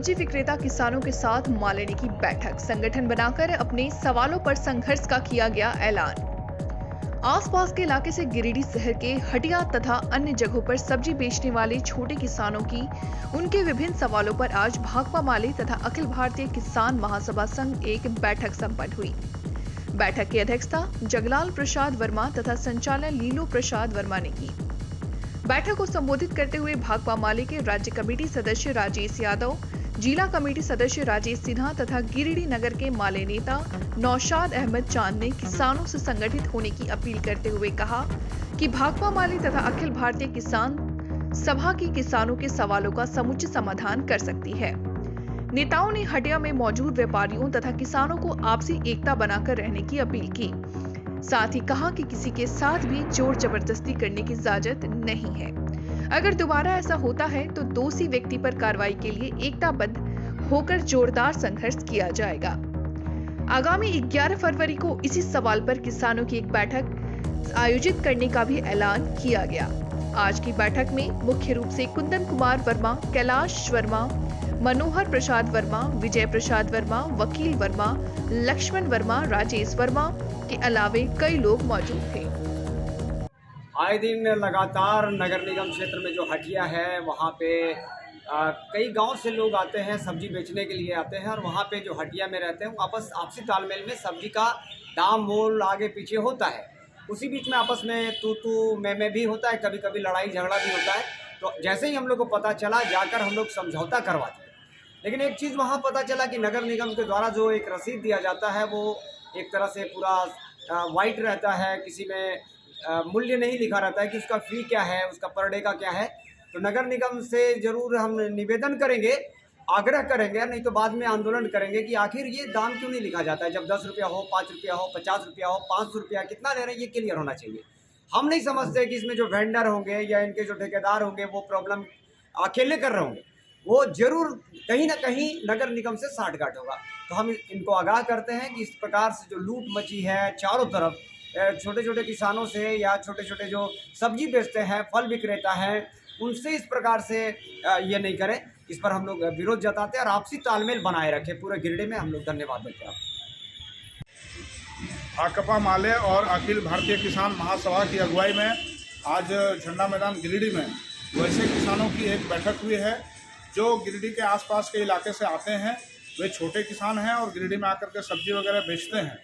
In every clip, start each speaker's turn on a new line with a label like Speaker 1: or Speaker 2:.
Speaker 1: सब्जी विक्रेता किसानों के साथ मां लेने की बैठक, संगठन बनाकर अपने सवालों पर संघर्ष का किया गया ऐलान। आसपास के इलाके से गिरिडीह शहर के हटिया तथा अन्य जगहों पर सब्जी बेचने वाले छोटे किसानों की उनके विभिन्न सवालों पर आज भाकपा माले तथा अखिल भारतीय किसान महासभा संघ एक बैठक संपन्न हुई। बैठक की अध्यक्षता जगलाल प्रसाद वर्मा तथा संचालन लीलो प्रसाद वर्मा ने की। बैठक को संबोधित करते हुए भाकपा माले के राज्य कमेटी सदस्य राजेश यादव, जिला कमेटी सदस्य राजेश सिन्हा तथा गिरिडीह नगर के माले नेता नौशाद अहमद चांद ने किसानों से संगठित होने की अपील करते हुए कहा कि भाकपा माले तथा अखिल भारतीय किसान सभा की किसानों के सवालों का समुचित समाधान कर सकती है। नेताओं ने हटिया में मौजूद व्यापारियों तथा किसानों को आपसी एकता बनाकर रहने की अपील की। साथ ही कहा कि किसी के साथ भी जोर जबरदस्ती करने की इजाजत नहीं है। अगर दोबारा ऐसा होता है तो दोषी व्यक्ति पर कार्रवाई के लिए एकताबद्ध होकर जोरदार संघर्ष किया जाएगा। आगामी 11 फरवरी को इसी सवाल पर किसानों की एक बैठक आयोजित करने का भी ऐलान किया गया। आज की बैठक में मुख्य रूप से कुंदन कुमार वर्मा, कैलाश वर्मा, मनोहर प्रसाद वर्मा, विजय प्रसाद वर्मा, वकील वर्मा, लक्ष्मण वर्मा, राजेश वर्मा के अलावे कई लोग मौजूद थे।
Speaker 2: आए दिन लगातार नगर निगम क्षेत्र में जो हटिया है वहाँ पे कई गांव से लोग आते हैं, सब्जी बेचने के लिए आते हैं और वहाँ पे जो हटिया में रहते हैं आपसी तालमेल में सब्जी का दाम मोल आगे पीछे होता है। उसी बीच में आपस में तू मैं भी होता है, कभी कभी लड़ाई झगड़ा भी होता है। तो जैसे ही हम लोग को पता चला, जाकर हम लोग समझौता करवाते। लेकिन एक चीज़ वहाँ पता चला कि नगर निगम के द्वारा जो एक रसीद दिया जाता है वो एक तरह से पूरा वाइट रहता है, किसी में मूल्य नहीं लिखा रहता है कि उसका फ़ी क्या है, उसका पर डे का क्या है। तो नगर निगम से ज़रूर हम निवेदन करेंगे, आग्रह करेंगे, नहीं तो बाद में आंदोलन करेंगे कि आखिर ये दाम क्यों नहीं लिखा जाता है। जब 10 रुपया हो, 5 रुपया हो, 50 रुपया हो, 500 रुपया कितना ले रहे हैं ये क्लियर होना चाहिए। हम नहीं समझते कि इसमें जो वेंडर होंगे या इनके जो ठेकेदार होंगे वो प्रॉब्लम अकेले कर रहे होंगे, वो जरूर कहीं ना कहीं नगर निगम से साठगांठ होगा। तो हम इनको आगाह करते हैं कि इस प्रकार से जो लूट मची है चारों तरफ, छोटे छोटे किसानों से या छोटे छोटे जो सब्जी बेचते हैं, फल विक्रेता हैं, उनसे इस प्रकार से ये नहीं करें। इस पर हम लोग विरोध जताते हैं और आपसी तालमेल बनाए रखें पूरे गिरिडीह में। हम लोग धन्यवाद देते हैं।
Speaker 3: भाकपा माले और अखिल भारतीय किसान महासभा की अगुवाई में आज झंडा मैदान गिरिडीह में वैसे किसानों की एक बैठक हुई है जो गिरिडीह के आसपास के इलाके से आते हैं। वे छोटे किसान हैं और गिरिडीह में आकर के सब्जी वगैरह बेचते हैं।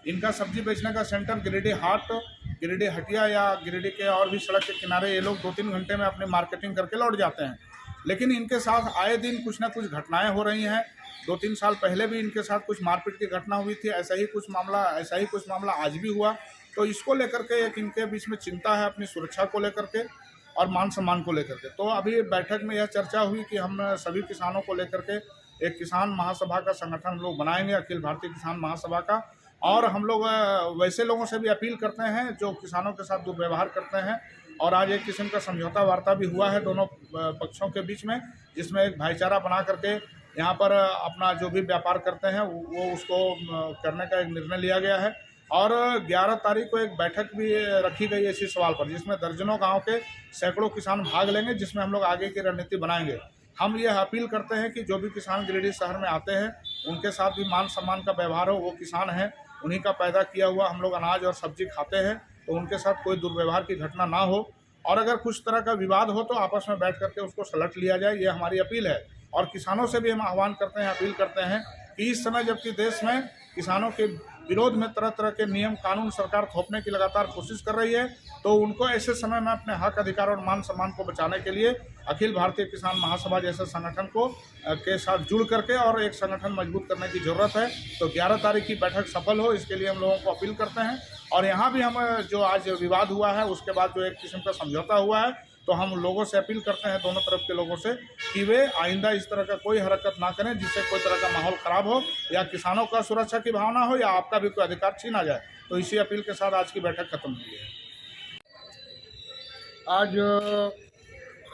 Speaker 3: इनका सब्जी बेचने का सेंटर गिरिडीह हाट, गिरिडीह हटिया या गिरिडीह के और भी सड़क के किनारे ये लोग 2-3 घंटे में अपनी मार्केटिंग करके लौट जाते हैं। लेकिन इनके साथ आए दिन कुछ ना कुछ घटनाएं हो रही हैं। 2-3 साल पहले भी इनके साथ कुछ मारपीट की घटना हुई थी। ऐसा ही कुछ मामला आज भी हुआ। तो इसको लेकर के एक इनके बीच में चिंता है, अपनी सुरक्षा को लेकर के और मान सम्मान को लेकर के। तो अभी बैठक में यह चर्चा हुई कि हम सभी किसानों को लेकर के एक किसान महासभा का संगठन हम लोग बनाएंगे, अखिल भारतीय किसान महासभा का। और हम लोग वैसे लोगों से भी अपील करते हैं जो किसानों के साथ दुर्व्यवहार करते हैं। और आज एक किस्म का समझौता वार्ता भी हुआ है दोनों पक्षों के बीच में, जिसमें एक भाईचारा बना करके यहाँ पर अपना जो भी व्यापार करते हैं वो उसको करने का एक निर्णय लिया गया है। और 11 तारीख को एक बैठक भी रखी गई है इसी सवाल पर, जिसमें दर्जनों गांव के सैकड़ों किसान भाग लेंगे, जिसमें हम लोग आगे की रणनीति बनाएंगे। हम यह अपील करते हैं कि जो भी किसान गिरिडीह शहर में आते हैं उनके साथ भी मान सम्मान का व्यवहार हो। वो किसान हैं, उन्हीं का पैदा किया हुआ हम लोग अनाज और सब्जी खाते हैं, तो उनके साथ कोई दुर्व्यवहार की घटना ना हो। और अगर कुछ तरह का विवाद हो तो आपस में बैठ करके उसको सलट लिया जाए, ये हमारी अपील है। और किसानों से भी हम आह्वान करते हैं, अपील करते हैं कि इस समय जबकि देश में किसानों के विरोध में तरह तरह के नियम कानून सरकार थोपने की लगातार कोशिश कर रही है, तो उनको ऐसे समय में अपने हक, अधिकार और मान सम्मान को बचाने के लिए अखिल भारतीय किसान महासभा जैसे संगठन को के साथ जुड़ करके और एक संगठन मजबूत करने की ज़रूरत है। तो 11 तारीख की बैठक सफल हो, इसके लिए हम लोगों को अपील करते हैं। और यहाँ भी हम जो आज विवाद हुआ है उसके बाद जो एक किस्म का समझौता हुआ है, तो हम लोगों से अपील करते हैं, दोनों तरफ के लोगों से, कि वे आइंदा इस तरह का कोई हरकत ना करें जिससे कोई तरह का माहौल ख़राब हो या किसानों का सुरक्षा की भावना हो या आपका भी कोई अधिकार छीना जाए। तो इसी अपील के साथ आज की बैठक खत्म हुई है।
Speaker 4: आज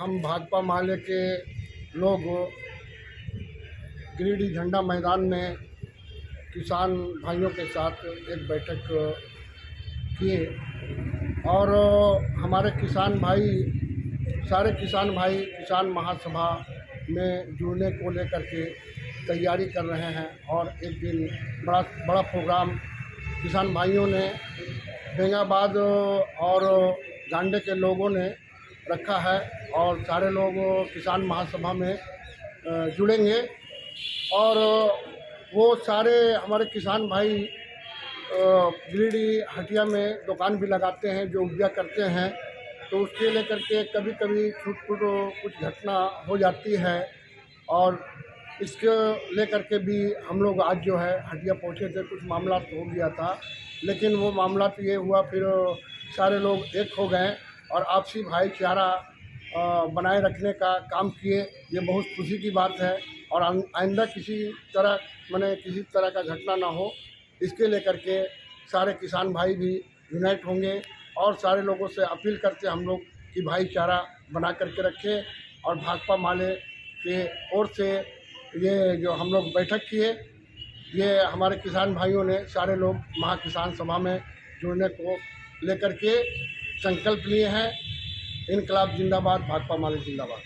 Speaker 4: हम भाकपा माले के लोग गिरिडीह झंडा मैदान में किसान भाइयों के साथ एक बैठक किए और हमारे किसान भाई, सारे किसान भाई किसान महासभा में जुड़ने को लेकर के तैयारी कर रहे हैं। और एक दिन बड़ा प्रोग्राम किसान भाइयों ने बेंगाबाद और गांडे के लोगों ने रखा है और सारे लोग किसान महासभा में जुड़ेंगे। और वो सारे हमारे किसान भाई गिरिडीह हटिया में दुकान भी लगाते हैं, जो उपजा करते हैं, तो उसके लेकर के कभी कभी छूट कुछ घटना हो जाती है। और इसके लेकर के भी हम लोग आज जो है हटिया पहुँचे थे। कुछ मामला तो हो गया था, लेकिन वो मामला तो ये हुआ, फिर सारे लोग एक हो गए और आपसी भाईचारा बनाए रखने का काम किए। ये बहुत खुशी की बात है। और आइंदा किसी तरह का घटना ना हो, इसके लेकर के सारे किसान भाई भी यूनाइट होंगे। और सारे लोगों से अपील करते हैं हम लोग कि भाईचारा बना करके रखें। और भाकपा माले के ओर से ये जो हम लोग बैठक किए, ये हमारे किसान भाइयों ने सारे लोग महाकिसान सभा में जुड़ने को लेकर के संकल्प लिए हैं। इनकलाब जिंदाबाद, भाकपा माले जिंदाबाद।